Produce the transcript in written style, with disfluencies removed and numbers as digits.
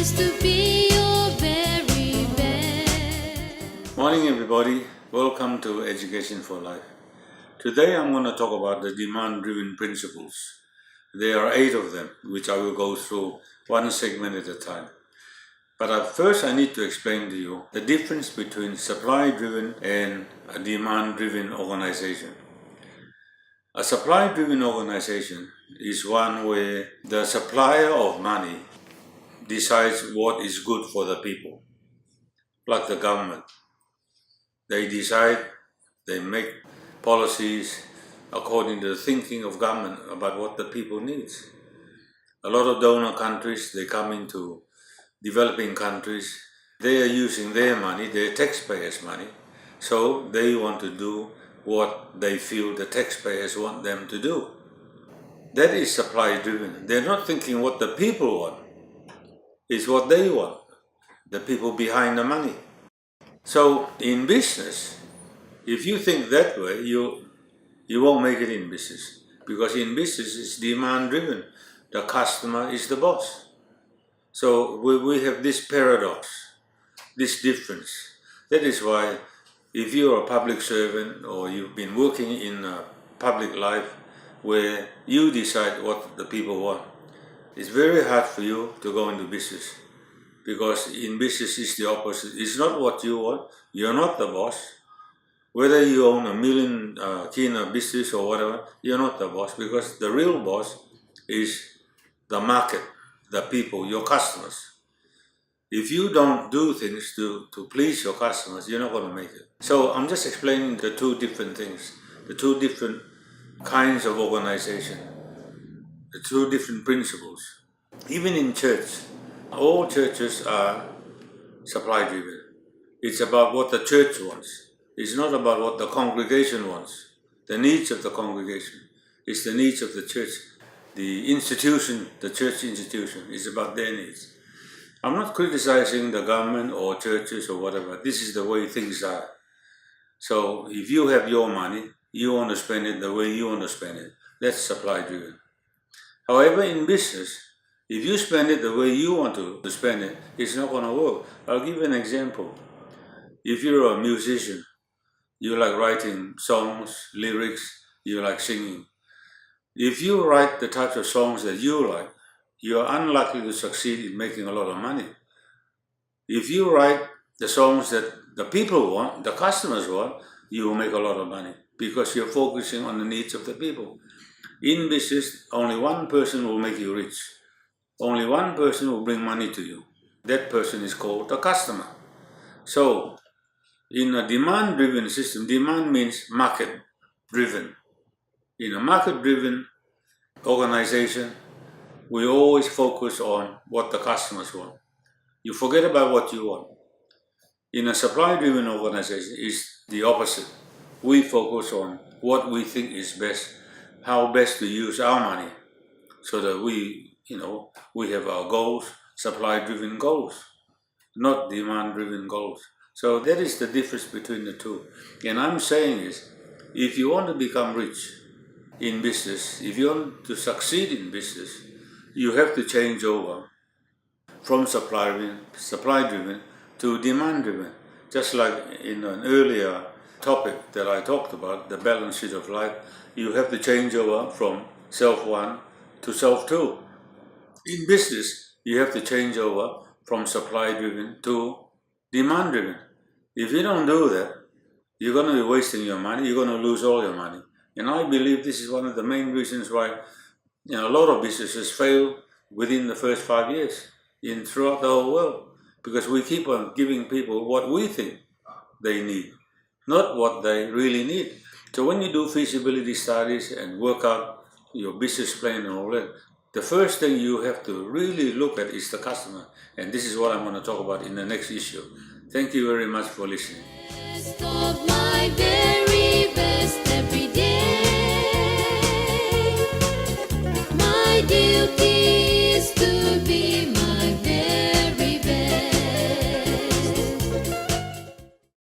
tries to be your very best. Morning everybody, welcome to Education for Life. Today I'm going to talk about the demand-driven principles. There are 8 of them, which I will go through one segment at a time. But first I need to explain to you the difference between supply-driven and a demand-driven organization. A supply-driven organization is one where the supplier of money decides what is good for the people, like the government. They decide, they make policies according to the thinking of government about what the people needs. A lot of donor countries, they come into developing countries, they are using their money, their taxpayers' money, so they want to do what they feel the taxpayers want them to do. That is supply driven. They're not thinking what the people want, it's what they want, the people behind the money. So in business, if you think that way, you won't make it in business, because in business it's demand driven. The customer is the boss. So we have this paradox, this difference. That is why if you're a public servant or you've been working in a public life where you decide what the people want, it's very hard for you to go into business, because in business it's the opposite. It's not what you want. You're not the boss. Whether you own $1 million kina business or whatever, you're not the boss, because the real boss is the market, the people, your customers. If you don't do things to please your customers, you're not going to make it. So I'm just explaining the 2 different things, the 2 different kinds of organization, the 2 different principles. Even in church, all churches are supply driven. It's about what the church wants. It's not about what the congregation wants, the needs of the congregation. It's the needs of the church. The institution, the church institution, is about their needs. I'm not criticizing the government or churches or whatever. This is the way things are. So if you have your money, you want to spend it the way you want to spend it. That's supply driven. However, in business, if you spend it the way you want to spend it, it's not going to work. I'll give you an example. If you're a musician, you like writing songs, lyrics, you like singing. If you write the types of songs that you like, you are unlikely to succeed in making a lot of money. If you write the songs that the people want, the customers want, you will make a lot of money, because you're focusing on the needs of the people. In business, only one person will make you rich. Only one person will bring money to you. That person is called the customer. So, in a demand-driven system, demand means market-driven. In a market-driven organization, we always focus on what the customers want. You forget about what you want. In a supply-driven organization, it's the opposite. We focus on what we think is best, how best to use our money, so that we have our goals, supply-driven goals, not demand-driven goals. So that is the difference between the 2. And I'm saying is, if you want to become rich in business, if you want to succeed in business, you have to change over from supply-driven to demand-driven. Just like in an earlier topic that I talked about, the balance sheet of life, you have to change over from self-1 to self-2. In business, you have to change over from supply-driven to demand-driven. If you don't do that, you're going to be wasting your money, you're going to lose all your money. And I believe this is one of the main reasons why a lot of businesses fail within the first 5 years throughout the whole world, because we keep on giving people what we think they need, not what they really need. So when you do feasibility studies and work out your business plan and all that, the first thing you have to really look at is the customer. And this is what I'm going to talk about in the next issue. Thank you very much for listening.